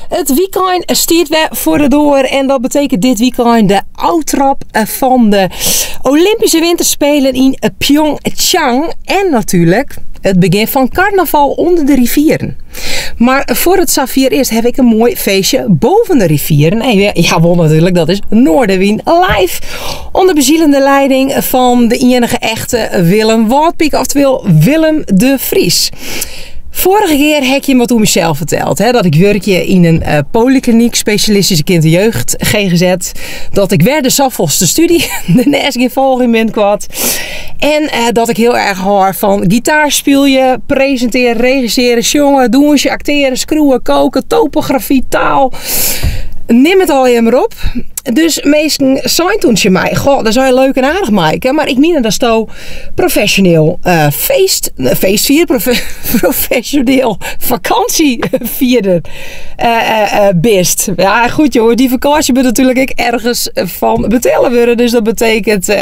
Het weekend stiert weer voor de door en dat betekent dit weekend de uittrap van de Olympische Winterspelen in Pyeongchang. En natuurlijk het begin van carnaval onder de rivieren. Maar voor het Safir eerst heb ik een mooi feestje boven de rivieren. En ja, wel natuurlijk, dat is Noorderwind live. Onder bezielende leiding van de enige echte Willem Wadpiek, oftewel Willem de Vries. Vorige keer heb je me toen mezelf verteld. Hè, dat ik werkje in een polykliniek, specialistische kind- en jeugd, GGZ. Dat ik weer de saffelste studie, de NESG volging ben kwad. En dat ik heel erg hou van gitaarspelen, presenteren, regisseren, jongen, doen, acteren, screwen, koken, topografie, taal. Neem het al je maar op. Dus meesten zijn toen ze mij, goh, dat zou je leuk en aardig maken. Maar ik meen dat zo professioneel feestvieren, professioneel vakantievierder best. Ja, goed joh, die vakantie moet natuurlijk ik ergens van betalen worden. Dus dat betekent,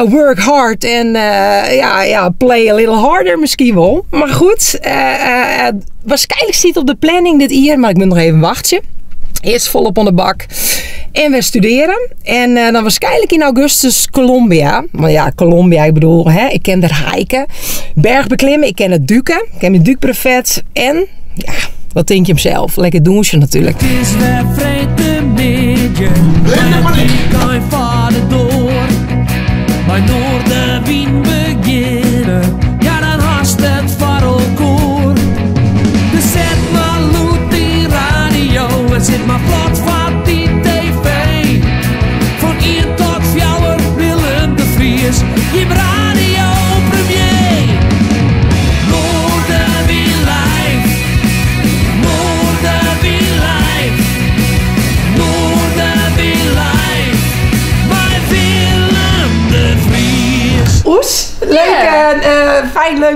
work hard en play a little harder misschien wel. Maar goed, waarschijnlijk zit op de planning dit jaar, maar ik moet nog even wachten. Eerst volop aan de bak. En we studeren. En dan waarschijnlijk in augustus Colombia. Maar ja, Colombia, ik bedoel, ik ken er hiken. Bergbeklimmen, ik ken het duiken. Ik ken mijn duikbrevet. En, ja, wat denk je hem zelf? Lekker douchen natuurlijk. Het is weer vrijdagmiddag. Ik ga vader door. Bij Noorderwind beginnen. Ja, dan haast het varrelkoor. Dus zet maar loet die radio. En zet maar plat van die tv. Van 1 tot 4 Willem de Vries. Je radio premier. Noorderwind live. Noorderwind live. Noorderwind live. Bij Willem de Vries. Oes, leuk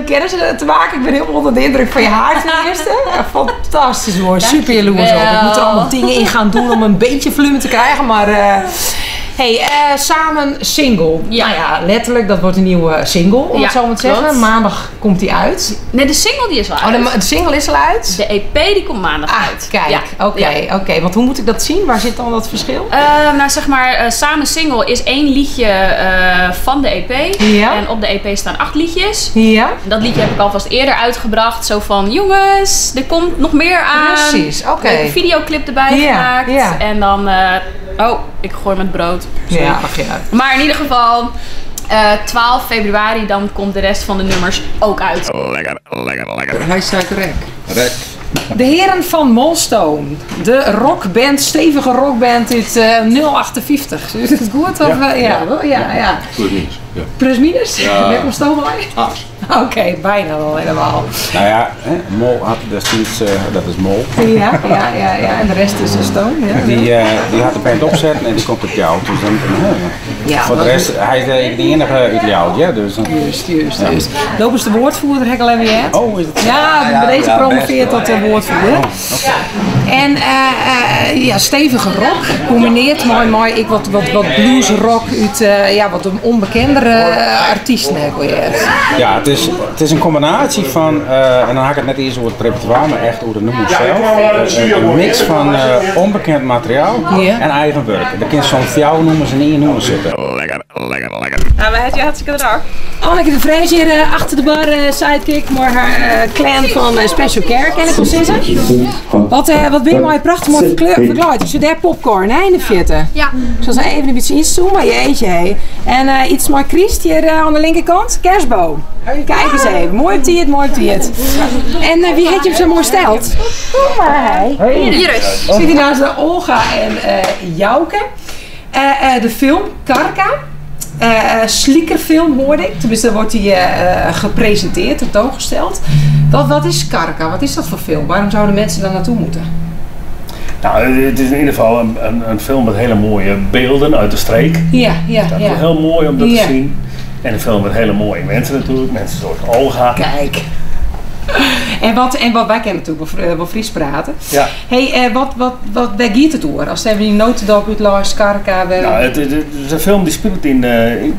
kennis te maken. Ik ben helemaal onder de indruk van je haar ten eerste. Ja, fantastisch mooi, super jaloers op. Ik moet er allemaal dingen in gaan doen om een beetje volume te krijgen, maar... samen single. Ja. Nou ja, letterlijk, dat wordt een nieuwe single, om het zo maar te zeggen. Maandag komt die uit. Nee, de single die is al uit. Oh, de single is al uit? De EP die komt maandag uit. Kijk, oké. Want hoe moet ik dat zien? Waar zit dan dat verschil? Samen single is 1 liedje van de EP. Ja. En op de EP staan 8 liedjes. Ja. Dat liedje heb ik alvast eerder uitgebracht. Zo van, jongens, er komt nog meer aan. Precies, oké. Ik heb een videoclip erbij gemaakt. Ja. En dan... ik gooi met brood. Sorry. Ja, mag je uit. Maar in ieder geval, 12 februari, dan komt de rest van de nummers ook uit. Lekker. Hij staat rek. De heren van Molstone. De rockband, stevige rockband uit 058. Is het goed? Of, ja. Plus minus. Ja. Plus minus? Ja. Ben ik Molstone bij? Aas. Oké, bijna al helemaal. Nou ja, Mol had destijds, dat is Mol. Ja. En de rest is Stone. Ja. Die had de band opzetten en die komt op jou. Dus dan, voor de rest, hij is de enige uit jou. Ja, dus, Juist. Lopen ze de woordvoerder, heb ik al even gehad. Oh, is het? Ja, bij deze promoveert tot de woordvoerder. En stevige rock, combineert mooi ik wat bluesrock uit wat een onbekendere artiesten heb ik weer. Ja, het is een combinatie van, en dan ga ik het net eerst over het repertoire, maar echt over de nummer zelf. Een mix van onbekend materiaal en eigen werk. Daar kun je zo'n fjouw nummers en 1 nummer zitten. Lekker. Nou, we hebben je hartstikke bedankt. Anneke de Vrees hier achter de bar, sidekick, maar haar clan van Special Care, ken ik wel zeggen. Wat ben je mooi prachtig mooi verkleurd. Dus daar popcorn in de vierten. Ja. Ik zal ze even een beetje inzoomen, maar je eentje heen. En iets mooi kriest hier aan de linkerkant, kerstboom. Kijk eens even, mooi op die. En wie heeft je hem zo mooi stelt? Iris. Zit hier naast Olga en Jouke. De film Karka. Sliekerfilm hoorde ik. Tenminste wordt die gepresenteerd, tentoongesteld. Wat is Karka? Wat is dat voor film? Waarom zouden mensen daar naartoe moeten? Nou, het is in ieder geval een film met hele mooie beelden uit de streek. Ja. Dat is heel mooi om dat te zien. En een film met hele mooie mensen natuurlijk. Mensen zoals Olga. Kijk. En wat wij kennen natuurlijk wel Fries praten. Ja. Hey, waar gaat het door? Als we die notendop uit Lars Karka... Nou, het is een film die speelt in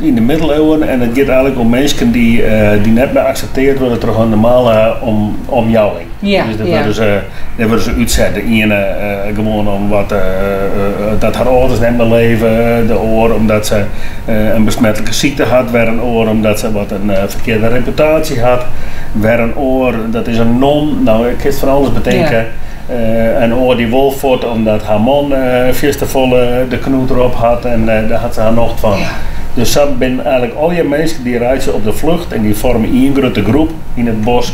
de middeleeuwen. En het gaat eigenlijk om mensen die net meer accepteerd worden door een normale omjouwing. Ja, Dus ja. dat worden ze uitzetten. De ene gewoon om wat, dat haar ouders niet meer leven. De oor omdat ze een besmettelijke ziekte had. Weer een oor omdat ze wat een verkeerde reputatie had. Weer een oor, dat is een non. Nou, ik kan het van alles bedenken. Een oor die wolf wordt omdat haar man volle de knoet erop had. En daar had ze haar nog van. Ja. Dus dat zijn eigenlijk al je mensen die reizen op de vlucht. En die vormen één grote groep in het bos.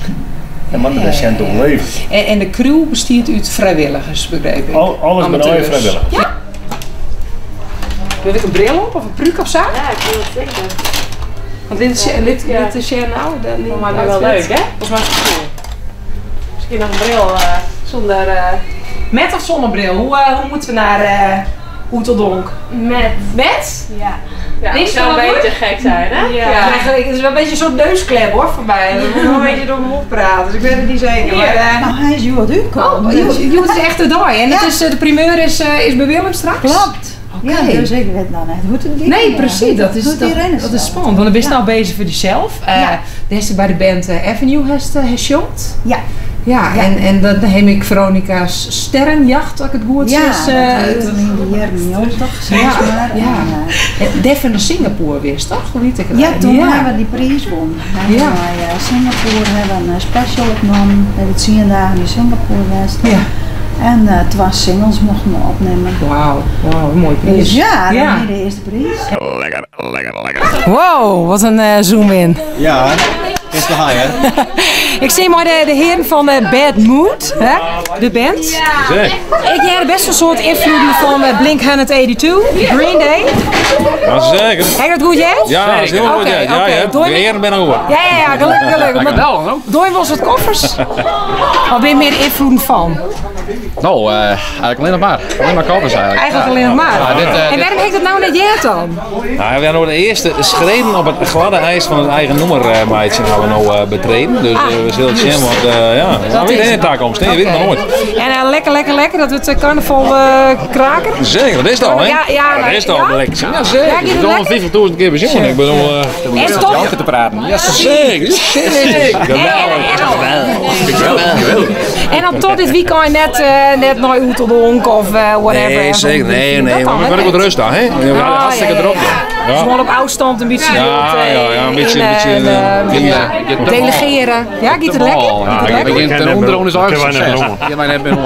En man, dat zijn toch leven. En de crew bestaat uit vrijwilligers, begreep ik? Alles met al je vrijwilligers. Ja. Wil ik een bril op of een pruik of zo? Ja, ik wil het zeker. Want dit is nou, dat maakt het wel leuk, hè? Volgens mij is het cool. Misschien nog een bril zonder... Met of zonder bril? Hoe moeten we naar Oeteldonk? Met? Ja. Ja, Niks zou een beetje gek zijn, hè? Ja. Eigenlijk, het is wel een beetje een soort neusklep hoor voor mij. Dan moet ik nog een beetje door mijn mond praten, dus ik weet het niet zeker. Maar, nou, hij is hier wat uitkomen. je is echt erbij. En het is, de primeur is bij Willem straks? Klopt. Okay. Ja, dus ik weet nou net hoe het Nee, precies. Dat is spannend. Want dan ben je nou bezig voor jezelf. Daar is bij de band Avenue shot. Ja. Ja, en dan heb ik Veronica's Sterrenjacht, als ik het goed zeg. Ja, dat in de jaren 90, zeg maar. Def van de Singapore weer, toch? Ja, toen hebben we die prijs won. Ja. Singapore hebben een special opgenomen. We hebben 10 dagen in Singapore geweest. Ja. En 2 singles mochten we opnemen. Wauw, mooi prijs. Dus ja, dan de eerste prijs. Lekker. Wow, wat een zoom in. Ja, is de high, hè? Ik zie maar de heren van Bad Mood, hè? De band. Ja. Ik heb best een soort invloeden van Blink-182, Green Day. Ja, zeker. Heb je dat goed, jij? Ja, dat is heel goed, ja. De heren ben over. Ja, gelukkig. Maar doe je wel eens wat koffers? Waar ben je meer invloeden van? Nou, eigenlijk alleen nog maar. Alleen maar koffers eigenlijk. Eigenlijk alleen nog maar. Ja, en waarom heeft het nou net jij dan? Nou, we hebben de eerste schreden op het gladde ijs van het eigen nummermaatje hebben we nou betreden. Dus we zullen het zien, want ja, weer in de taakkomst, je weet het nog nooit. En lekker dat we het carnaval kraken. Zeker, dat is het al, hè? Ja, dat is het al lekker. Ja, zeker. Ja, ik al 50.000 keer bezien. Ik bedoel, met Janke te praten. Ja, zeker. Geweldig. En dan tot dit weekend net naar Oeteldonk of whatever. Nee, zeker. Nee. Maar we kunnen ook wat rust aan, hè? We hebben hartstikke erop. Gewoon op afstand een beetje. Ja, een beetje delegeren. Ja, gaat het lekker? Ja, ik begin ten onderoon is ook succes. Ja, maar net ben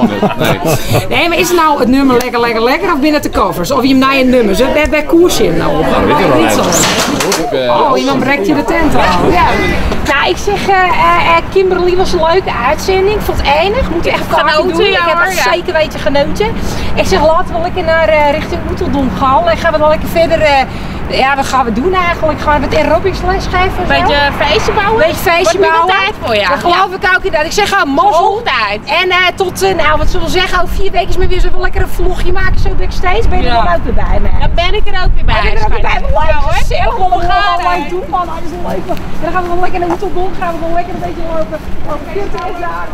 Nee, maar is het nou het nummer lekker of binnen de covers? Of je hem naar je nummers? Bij koersje nou op? Niet zo. Oh, iemand breekt je de tent aan. Ja. Nou, ik zeg, Kimberly was een leuke uitzending. Ik vond het enig. Moet echt genoten. Ik heb het zeker weten genoten. Ik zeg, laten we lekker naar richting Oeteldonk gaan. En gaan we dan lekker verder. Wat gaan we doen eigenlijk? Gaan we het aerobics les geven? Een beetje feestje bouwen? Een beetje feestje bouwen. Tijd voor je. Dat geloof ik ook inderdaad. Ik zeg, mazzel. En tot, wat zullen we zeggen, over 4 weken is me weer zo lekker een vlogje maken zo backstage. Ben je er dan ook weer bij, man? Dan ben ik er ook weer bij. Ben je er ook weer bij? Gezellig, we gaan leuk doen, man. Dat is leuk. En dan gaan we dan lekker naar Oeteldonk, gaan we dan lekker een beetje lopen. Over 40 jaar,